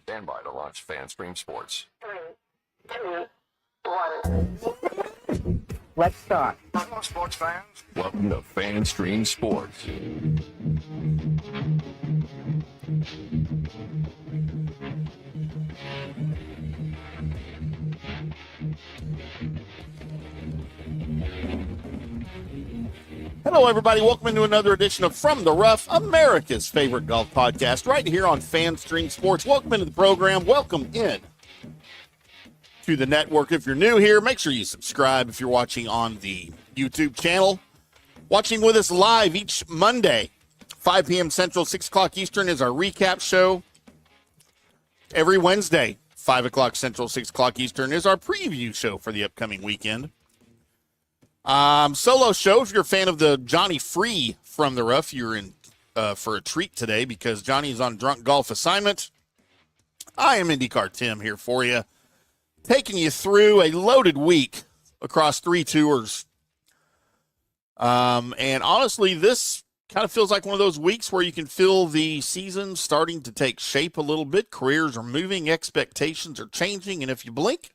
Stand by to launch FanStream Sports. 3, 2, 1. Let's start. Hello, sports fans. Welcome to FanStream Sports. Hello, everybody. Welcome into another edition of From the Rough, America's favorite golf podcast, right here on FanStream Sports. Welcome into the program. Welcome in to the network. If you're new here, make sure you subscribe if you're watching on the YouTube channel. Watching with us live each Monday, 5 p.m. Central, 6 o'clock Eastern is our recap show. Every Wednesday, 5 o'clock Central, 6 o'clock Eastern is our preview show for the upcoming weekend. Solo show. If you're a fan of the Johnny Free From the Rough, you're in for a treat today because Johnny's on drunk golf assignment. I am IndyCar Tim here for you, taking you through a loaded week across 3 tours. And honestly, this kind of feels like one of those weeks where you can feel the season starting to take shape a little bit. Careers are moving, expectations are changing, and if you blink,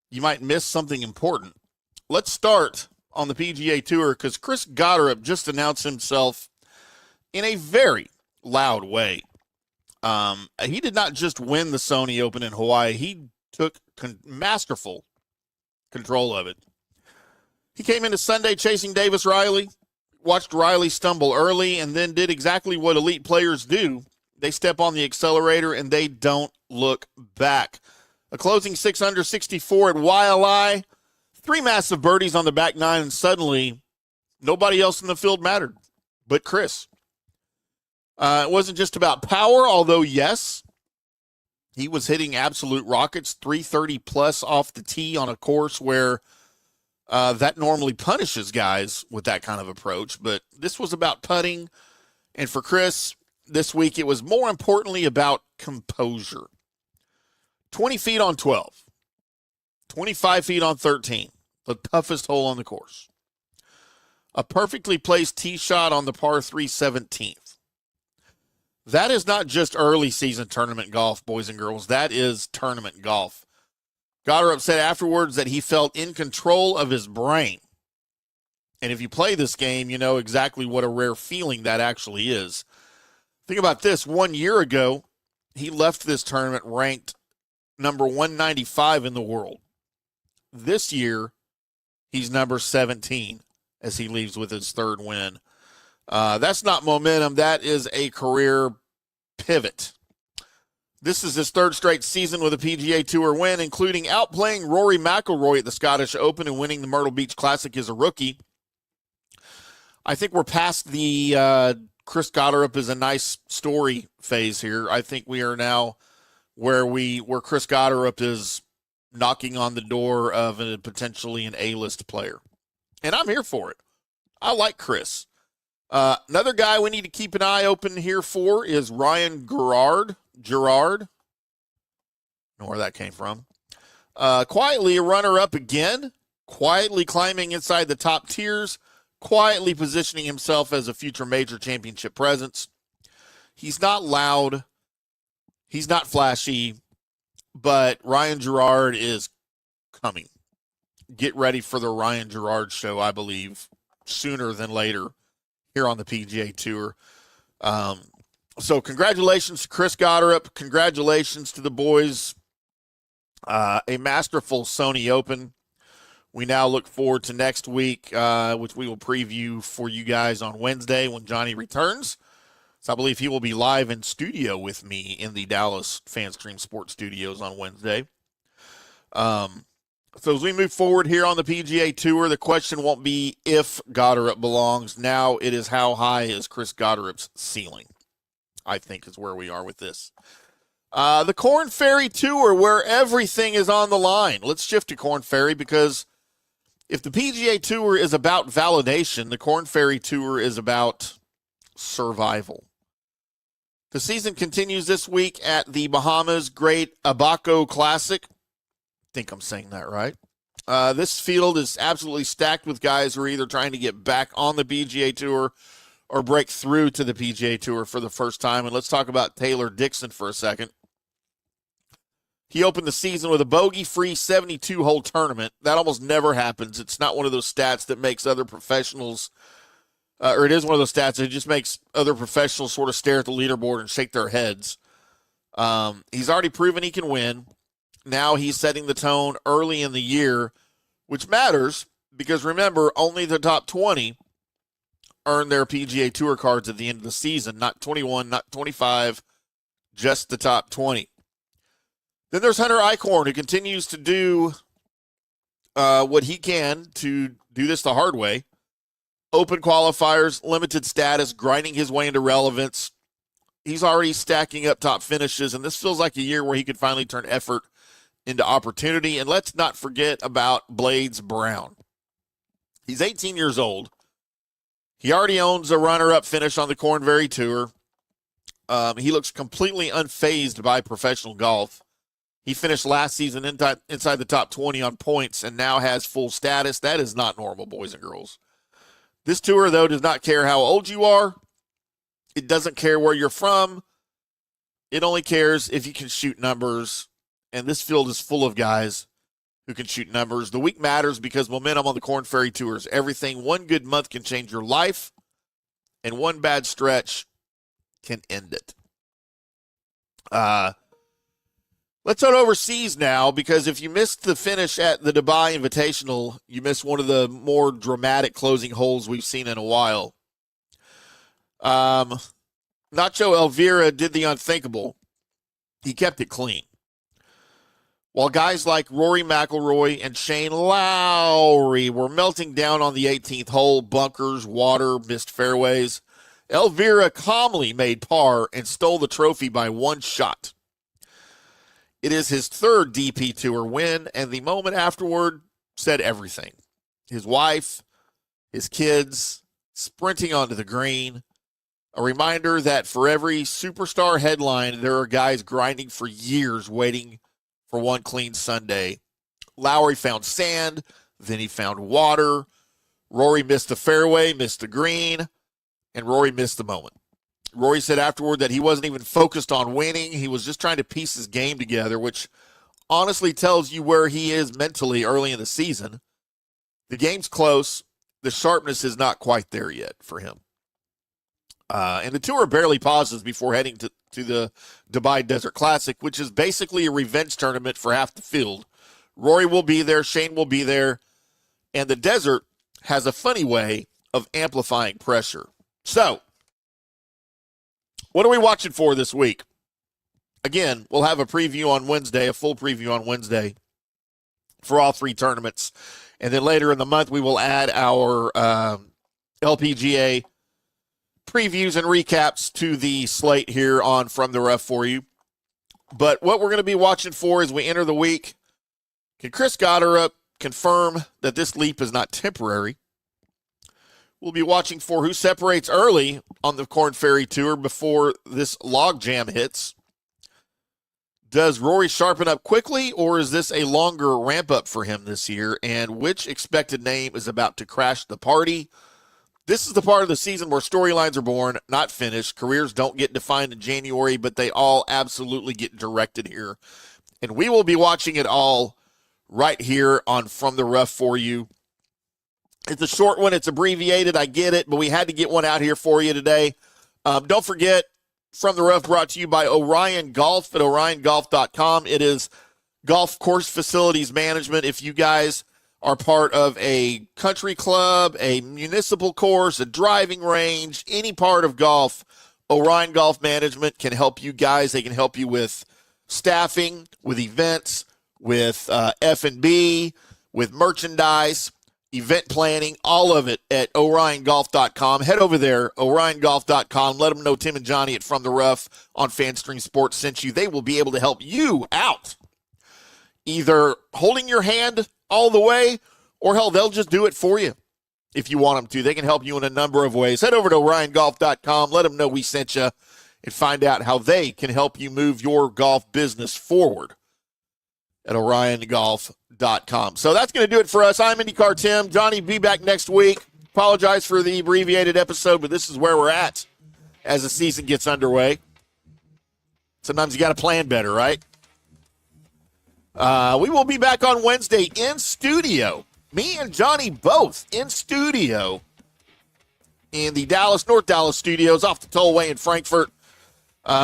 you might miss something important. Let's start on the PGA Tour because Chris Gotterup just announced himself in a very loud way. He did not just win the Sony Open in Hawaii. He took masterful control of it. He came into Sunday chasing Davis Riley, watched Riley stumble early, and then did exactly what elite players do. They step on the accelerator, and they don't look back. A closing 6 under 64 at YLI. 3 massive birdies on the back nine, and suddenly nobody else in the field mattered but Chris. It wasn't just about power, although, yes, he was hitting absolute rockets, 330 plus off the tee on a course where that normally punishes guys with that kind of approach. But this was about putting, and for Chris, this week it was more importantly about composure. 20 feet on 12, 25 feet on 13. The toughest hole on the course. A perfectly placed tee shot on the par 3 17th. That is not just early season tournament golf, boys and girls. That is tournament golf. Gotterup said afterwards that he felt in control of his brain. And if you play this game, you know exactly what a rare feeling that actually is. Think about this. 1 year ago, he left this tournament ranked number 195 in the world. This year, he's number 17 as he leaves with his 3rd win. That's not momentum. That is a career pivot. This is his 3rd straight season with a PGA Tour win, including outplaying Rory McIlroy at the Scottish Open and winning the Myrtle Beach Classic as a rookie. I think we're past the Chris Gotterup is a nice story phase here. I think we are now where Chris Gotterup is knocking on the door of potentially an A-list player. And I'm here for it. I like Chris. Another guy we need to keep an eye open here for is Ryan Gerard. I don't know where that came from. Quietly a runner-up again. Quietly climbing inside the top tiers. Quietly positioning himself as a future major championship presence. He's not loud. He's not flashy. But Ryan Gerard is coming. Get ready for the Ryan Gerard show, I believe, sooner than later here on the PGA Tour. So congratulations to Chris Gotterup. Congratulations to the boys. A masterful Sony Open. We now look forward to next week, which we will preview for you guys on Wednesday when Johnny returns. So I believe he will be live in studio with me in the Dallas FanStream Sports Studios on Wednesday. So as we move forward here on the PGA Tour, the question won't be if Gotterup belongs. Now it is how high is Chris Gotterup's ceiling, I think is where we are with this. The Korn Ferry Tour, where everything is on the line. Let's shift to Korn Ferry because if the PGA Tour is about validation, the Korn Ferry Tour is about survival. The season continues this week at the Bahamas Great Abaco Classic. I think I'm saying that right. This field is absolutely stacked with guys who are either trying to get back on the PGA Tour or break through to the PGA Tour for the first time. And let's talk about Taylor Dixon for a second. He opened the season with a bogey-free 72-hole tournament. That almost never happens. It's not one of those stats that makes other professionals, or it is one of those stats that just makes other professionals sort of stare at the leaderboard and shake their heads. He's already proven he can win. Now he's setting the tone early in the year, which matters because, remember, only the top 20 earn their PGA Tour cards at the end of the season. Not 21, not 25, just the top 20. Then there's Hunter Eichhorn, who continues to do what he can to do this the hard way. Open qualifiers, limited status, grinding his way into relevance. He's already stacking up top finishes, and this feels like a year where he could finally turn effort into opportunity. And let's not forget about Blades Brown. He's 18 years old. He already owns a runner-up finish on the Korn Ferry Tour. He looks completely unfazed by professional golf. He finished last season inside the top 20 on points and now has full status. That is not normal, boys and girls. This tour, though, does not care how old you are. It doesn't care where you're from. It only cares if you can shoot numbers. And this field is full of guys who can shoot numbers. The week matters because momentum on the Korn Ferry Tour is everything. One good month can change your life, and one bad stretch can end it. Let's head overseas now, because if you missed the finish at the Dubai Invitational, you missed one of the more dramatic closing holes we've seen in a while. Nacho Elvira did the unthinkable. He kept it clean. While guys like Rory, McIlroy, and Shane Lowry were melting down on the 18th hole, bunkers, water, missed fairways, Elvira calmly made par and stole the trophy by one shot. It is his third DP Tour win, and the moment afterward said everything. His wife, his kids, sprinting onto the green. A reminder that for every superstar headline, there are guys grinding for years waiting for one clean Sunday. Lowry found sand, then he found water. Rory missed the fairway, missed the green, and Rory missed the moment. Rory said afterward that he wasn't even focused on winning. He was just trying to piece his game together, which honestly tells you where he is mentally early in the season. The game's close. The sharpness is not quite there yet for him. And the tour barely pauses before heading to the Dubai Desert Classic, which is basically a revenge tournament for half the field. Rory will be there. Shane will be there. And the desert has a funny way of amplifying pressure. So, what are we watching for this week? Again, we'll have a preview on Wednesday, a full preview on Wednesday for all three tournaments. And then later in the month, we will add our LPGA previews and recaps to the slate here on From the Rough for you. But what we're going to be watching for as we enter the week, can Chris Gotterup confirm that this leap is not temporary? We'll be watching for who separates early on the Korn Ferry Tour before this logjam hits. Does Rory sharpen up quickly, or is this a longer ramp-up for him this year? And which expected name is about to crash the party? This is the part of the season where storylines are born, not finished. Careers don't get defined in January, but they all absolutely get directed here. And we will be watching it all right here on From the Rough for you. It's a short one. It's abbreviated. I get it, but we had to get one out here for you today. Don't forget, From the Rough brought to you by Orion Golf at oriongolf.com. It is golf course facilities management. If you guys are part of a country club, a municipal course, a driving range, any part of golf, Orion Golf Management can help you guys. They can help you with staffing, with events, with F&B, with merchandise, event planning, all of it at oriongolf.com. Head over there, oriongolf.com. Let them know Tim and Johnny at From the Rough on FanStream Sports sent you. They will be able to help you out, either holding your hand all the way, or hell, they'll just do it for you if you want them to. They can help you in a number of ways. Head over to oriongolf.com. Let them know we sent you and find out how they can help you move your golf business forward at oriongolf.com. So that's going to do it for us. I'm IndyCar Tim. Johnny, be back next week. Apologize for the abbreviated episode, but this is where we're at as the season gets underway. Sometimes you got to plan better, right? We will be back on Wednesday in studio. Me and Johnny both in studio in the North Dallas studios off the Tollway in Frankfurt.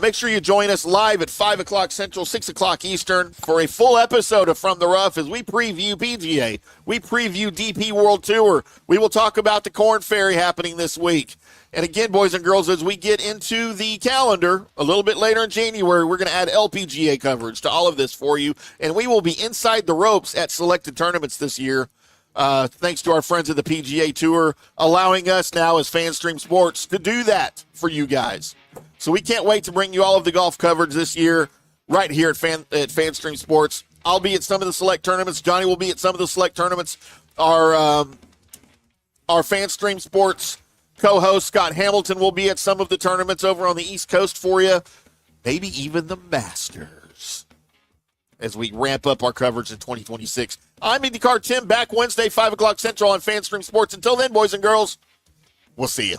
Make sure you join us live at 5 o'clock Central, 6 o'clock Eastern for a full episode of From the Rough as we preview PGA. We preview DP World Tour. We will talk about the Korn Ferry happening this week. And again, boys and girls, as we get into the calendar a little bit later in January, we're going to add LPGA coverage to all of this for you. And we will be inside the ropes at selected tournaments this year. Thanks to our friends at the PGA Tour, allowing us now as FanStream Sports to do that for you guys. So we can't wait to bring you all of the golf coverage this year right here at FanStream Sports. I'll be at some of the select tournaments. Johnny will be at some of the select tournaments. Our FanStream Sports co-host Scott Hamilton will be at some of the tournaments over on the East Coast for you. Maybe even the Masters as we ramp up our coverage in 2026. I'm IndyCar Tim, back Wednesday, 5 o'clock Central on FanStream Sports. Until then, boys and girls, we'll see you.